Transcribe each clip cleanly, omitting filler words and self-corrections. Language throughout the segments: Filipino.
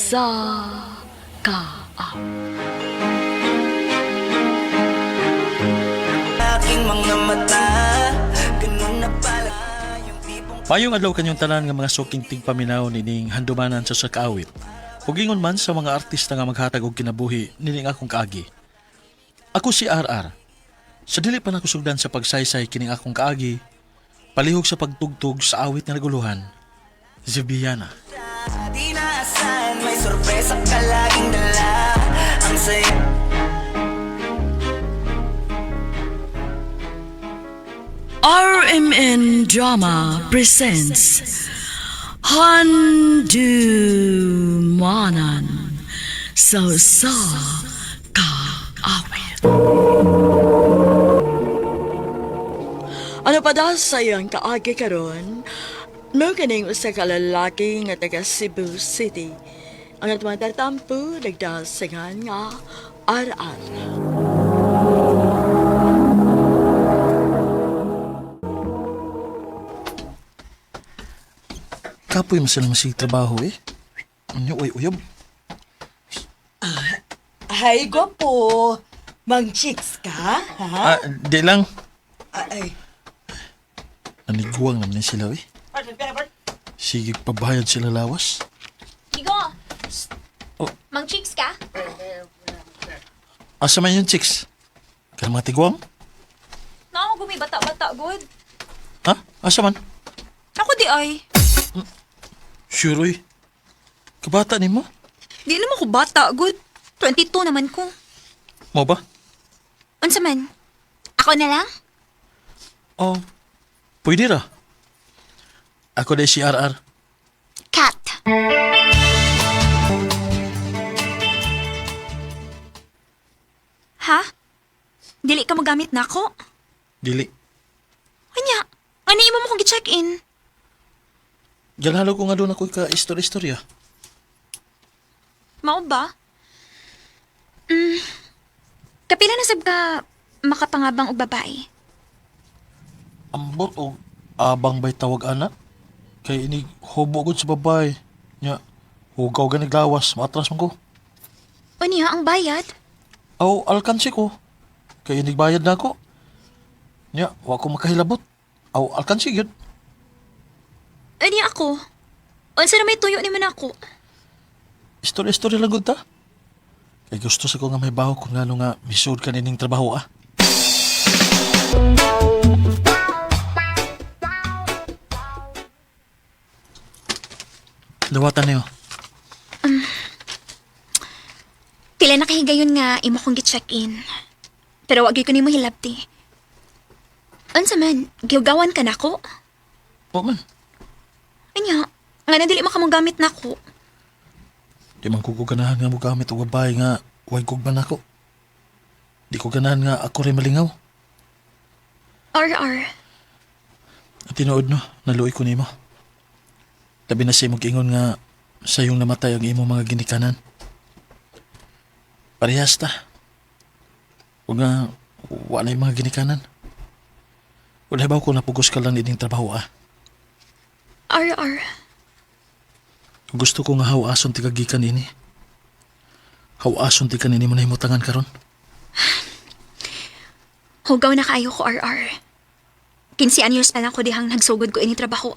sa kaap. Aking mga mata, ganun na pala yung tipong Mayong adlaw kanyang tanan nga mga suking tigpaminaw nining handumanan sa kaawit. Ug ingon man sa mga artista nga maghatag og kinabuhi nining akong kaagi. Ako si RR. Sa dili pa nako sugdan sa pagsaysay kining akong kaagi, palihog sa pagtugtog sa awit nga naguluhan. Zibiana. di naasahan, may sorpresa ka laging dala. Ang saya RMN Drama presents Handumanan sa kaawit. Ano pa daw sa iyang kaagi karon? No kaning usa ka lalaki nga taga Cebu City. Ang atong tatampo nagdasingan nga aral. Kapoy mo sila masig trabaho eh. Ano, uyab. Ay, gwapo. Mang chicks ka, ha? Di lang. Ay, Naniguang naman sila eh. Sige pabayad sila lawas. Higo! Oh. Mang chicks ka? Asa man yung chicks? Kaya mga tiguang? Nako gumi bata-bata good. Ha? Asa man? Ako di ay. Sure eh. Kabata ni mo? Di naman ko bata good. 22 naman ko. Mo ba? Unsa man? Ako na lang? Oh, pwede ra. Ako na si RR. Cat. Ha? Dili ka magamit na ako? Dili. Anya, ano imo mo kong gi-check-in? Galhalo ko nga doon ako ka istorya-istorya. Mao ba? Kapila na sab ka makapangabang og babae? Ambot o abang bay tawag anak. Kay ini hubo gud sa babay. Nya, hugaw ganig lawas, maatras man ko. Unya ang bayad? Aw, alkansi ko. Kay ini bayad na ako. Nya, wa ko makahilabot. Aw, alkansi gyud. Unya ako. Unsa na may tuyo ni man ako? Istorya-istorya lang gud ta. Kay gusto sa ko nga may baho kung ngano nga misud ka nining trabaho ah. Dawatan niyo. Pila na kahigayon nga imo kong gi-check-in. Pero wag gyud ko nimo hilabti. Unsa man, giugawan ka nako? O man, Anya, nga na dili makamong gamit nako. di man ko ganahan nga mo gamit og babae nga way kugban ako. Di ko ganahan nga ako rin malingaw. RR, At tinuod no, naluoy ko nimo. Labi na sa imong ingon nga sa iyong namatay ang imong mga ginikanan. Parehas ta. O nga, wala yung mga ginikanan. Wala ba ko napugos ka lang nining trabaho ah. RR, Gusto ko nga hawason ti kagikan ini. Hawason ti kanini mo na himutangan karon. hugaw na kaayo ko RR. 15 anyos pa lang ko dihang nagsugod ko ini trabaho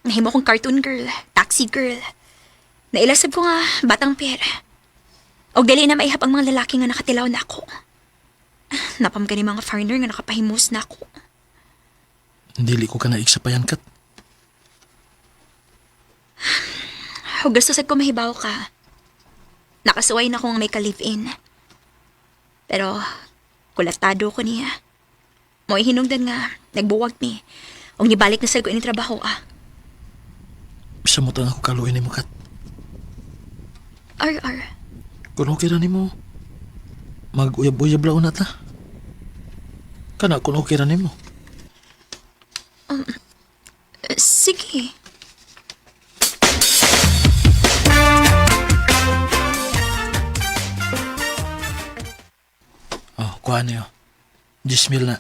Nahimo kong cartoon girl, taxi girl. Nailasab ko nga batang pera. Og dali na maihap ang mga lalaki nga nakatilaw na ako. Napam gani mga foreigner nga nakapahimos na ako. Dili ko ka naig sa payankat. O gusto sad ko mahibaw ka. Nakasuway na kong may ka-live-in. Pero, kulatado ko niya. Mo'y hinungdan nga, nagbuwag ni. O nibalik na sad ko ini trabaho Bisa mo tang ako kaluin ni mo kat. RR, Kung okay ra ni mo, mag-uyab-uyab lang na ta. Kana kung okay ra ni mo. sige. Oh, kuha niyo. 10,000 na.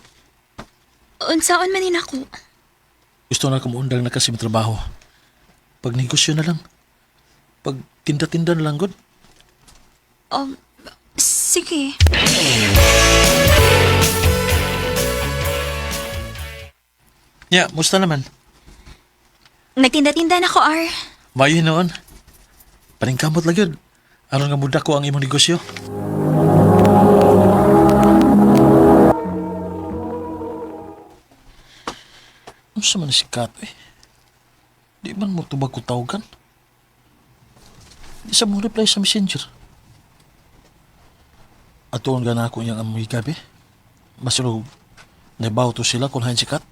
Unsaon manin ako? Gusto na kumuundang na kasi may trabaho. Pag negosyo na lang. Pag tinda-tinda na lang, God. Sige. Ya, musta naman? Nagtinda-tinda na ko, R. Mayo noon. Paningkamot lang yun. Aron nga muda ko ang imong negosyo. Ano sa man si Kat, eh? Di man mo tubag ko tawagan? Di sa mo reply sa messenger. Atuon gana ako niyang amoy gabi. Masulog, nabaw to sila kung hain si Kat.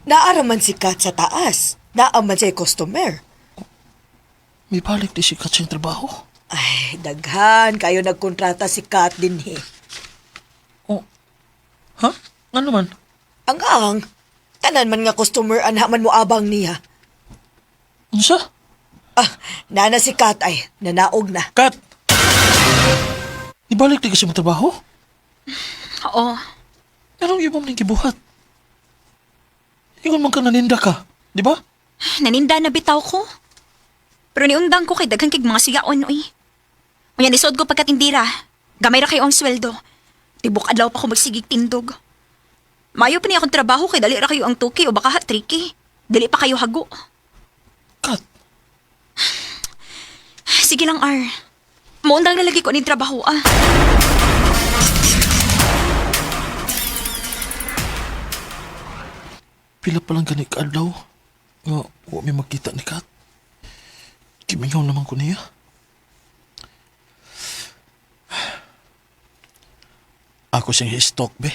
Naaraman si Kat sa taas. Naaman siya customer. May balik di si Kat sa trabaho. Ay, daghan. Kayo nagkontrata si Kat din eh. Oh, ha? Ano man? Ang tanan man nga customer anhaman mo abang niya. Unsa? Nana si Kat ay, nanaog na. Kat! Ibalik di kasi mo trabaho? Oo. Anong ibang ning gibuhat? Ingon man ka naninda ka, di ba? Naninda na bitaw ko. Pero niundang ko kay daghang kig mga sigaon, uy. Unya nisod ko pagkatindira. Gamay ra kayo ang sweldo. Tibok adlaw pa ko magsigig tindog. Mayo pa niya akong trabaho kay dali ra kayo ang tuki o baka tricky. Dili pa kayo hago. Kat, Sige lang, R. Maundang na lagi ko ni trabaho, ah. pila pa lang gani kaadlaw nga wa may makita ni Kat. Kimingaw naman ko niya. Ako siyang hi-stalk, be.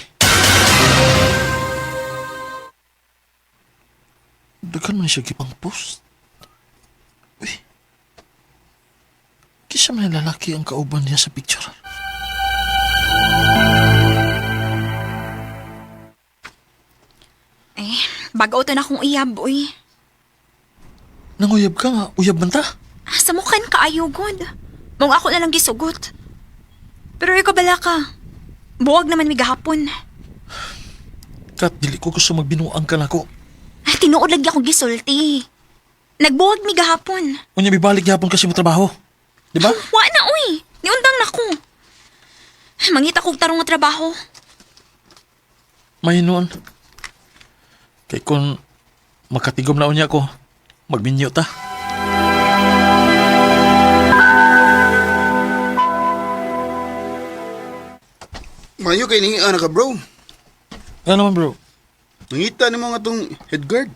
Daghan man siya gipang post. Uy. Kisa man yung lalaki ang kauban niya sa picture. Bagaw to na akong uyab, uy. Nanguyab ka nga, uyab man ta. Sa mukhan ka ayugod. Mong ako na lang gisugot. Pero ikaw bala ka. Buwag naman may gahapon. Kat, dili ko gusto magbinuang ka na ko. Tinuod lagi akong gisulti. Nagbuwag mi gahapon. Unya bibalik yapon kasi mo trabaho. Di ba? Wa na, uy. Niundang na ko. Mangita kong tarong nga trabaho. May noon. Kay kung makatigom na unya ko, magminyo ta. Mayo kay ning anak ka bro. Ano naman bro? Nangita ni mo nga tong head guard.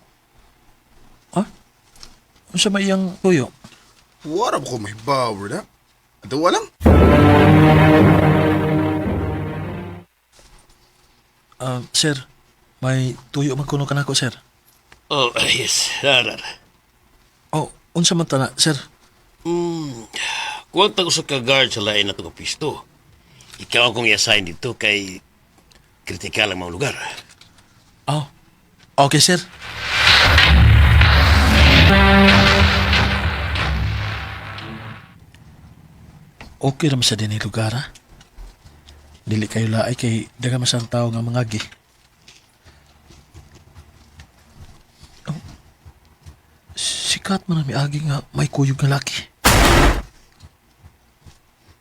Ha? Ano sa may iyang tuyo? Wala ko may power na. Ato walang. Sir, may tuyo magkuno ka na ako, sir. Oh, yes, Arar. Oh, unsa man ta na, sir? Kuwag ko sa ka-guard sa lain na itong pisto. Ikaw akong i-assign dito kay kritikal ang mga lugar. Oh, okay, sir. Okay naman sa din lugar, ha? Dili kayo laay kay daga masang tao nga mangagi. Oh, sikat man ang miagi nga may kuyog nga laki.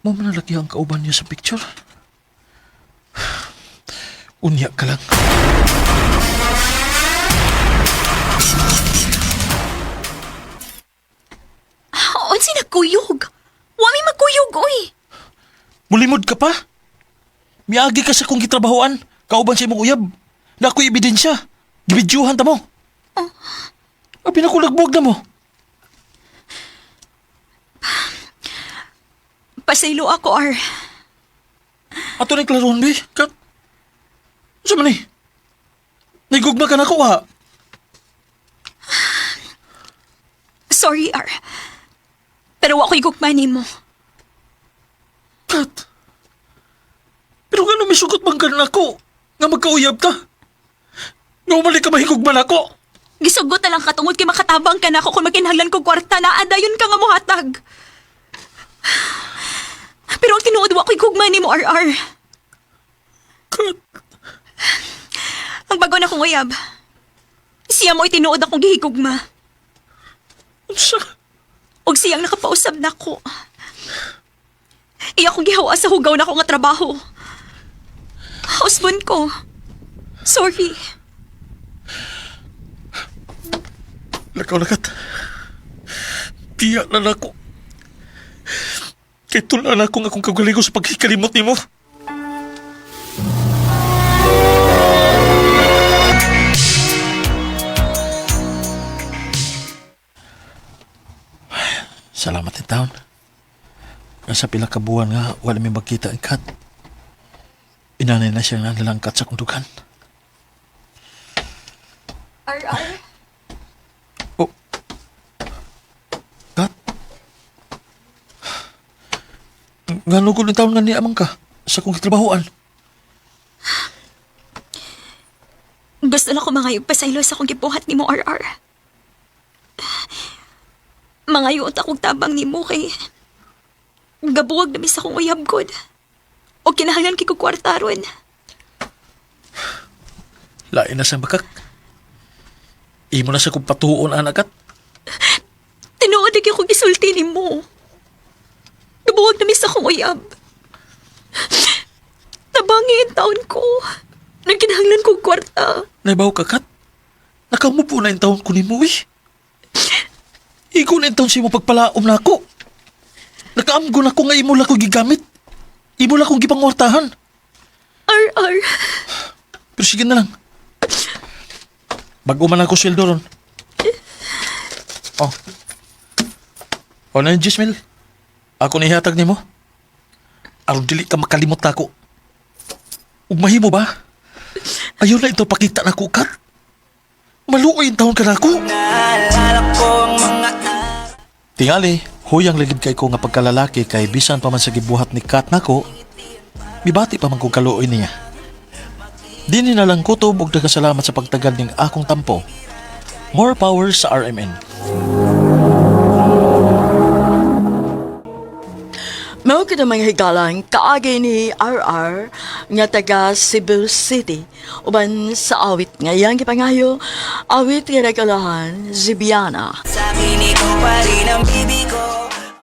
Mo man laki ang kauban niya sa picture. Unya ka lang. Unsi nagkuyog? Wa may magkuyog, uy. Mulimod ka pa? Miagi ka sa kong gitrabahoan. Kauban sa imong uyab. Na ako'y ebidensya. Gibidyuhan ta mo. Abi na ko lagbog na mo. Pasaylo ako, R. Ato na klaron, be. Kat. Sa man eh. Naigugma ka na ko, ha? Sorry, R. Pero wa ko'y gugmanin mo. Kat. Pero nga may sugot bang ka na ako? Nga magkauyab ta? Nga umali ka mahigugman ako? Gisugot na lang katungod kay makatabang ka na ako kung maginhanglan ko kwarta na adayon ka nga muhatag. Pero ang tinuod wa ko'y gugmanin mo, RR. Kat. Ang bago na kong uyab. Siya mo'y tinuod akong gihigugma. Sa... Og siyang nakapausab na ko. Iya kong gihawa sa hugaw na ko nga trabaho. Husband ko. Sorry. Lakaw lakat. Piya na nako. Kay tulaan ako nga akong kagalingo sa pagkikalimot ni mo. Salamat ni taon. Nasa pila ka buwan nga, wala may magkita ang kat. Inanay na siya nga nalangkat sa kundukan. RR? Oh. Kat? Nga nugol ng taon nga ni amang ka sa kong kitrabahoan. Gusto na ko mangayog pasaylo sa kong gibuhat ni mo, RR. Mangayot akong tabang ni mo kay gabuwag na mis akong uyab god. O kinahanglan kay kwartaron. Lain na sa bakak. Imo na sa kong patuon, anakat. Tinuod lagi akong gisulti ni mo. Gabuwag na mis akong uyab. Tabangi ang taon ko. Nagkinahanglan kong kwarta. Naibaw ka, Kat? Nakamupo na yung taon ko ni mo, eh. Igo na yung taon siya mo pagpalaom na ako. Nakaamgo na ko nga imo lang ko gigamit. Imo lang kong gipangwartahan. RR. Pero sige na lang. Bago man ako sweldo ron. Oh. O na yung Jismel. Ako na ihatag ni mo. Aron dili ka makalimot na ako. Ug mahimo ba? Ayaw na ito pakita na ko, Kat. Maluoy yung taon ka na ako. Naalala ko ang mga Tingali, huyang ligid kay ko nga pagkalalaki kay bisan pa man sa gibuhat ni Kat nako, mibati pa man kong kaluoy niya. Dini na lang kutob og nagkasalamat sa pagtagal ning akong tampo. More power sa RMN. Mao kita mga higalang kaagi ni RR nga taga Cebu City uban sa awit ngayang gipangayo awit nga nagalahan Zibiana. Sa akin ikaw pa rin ang bibi ko.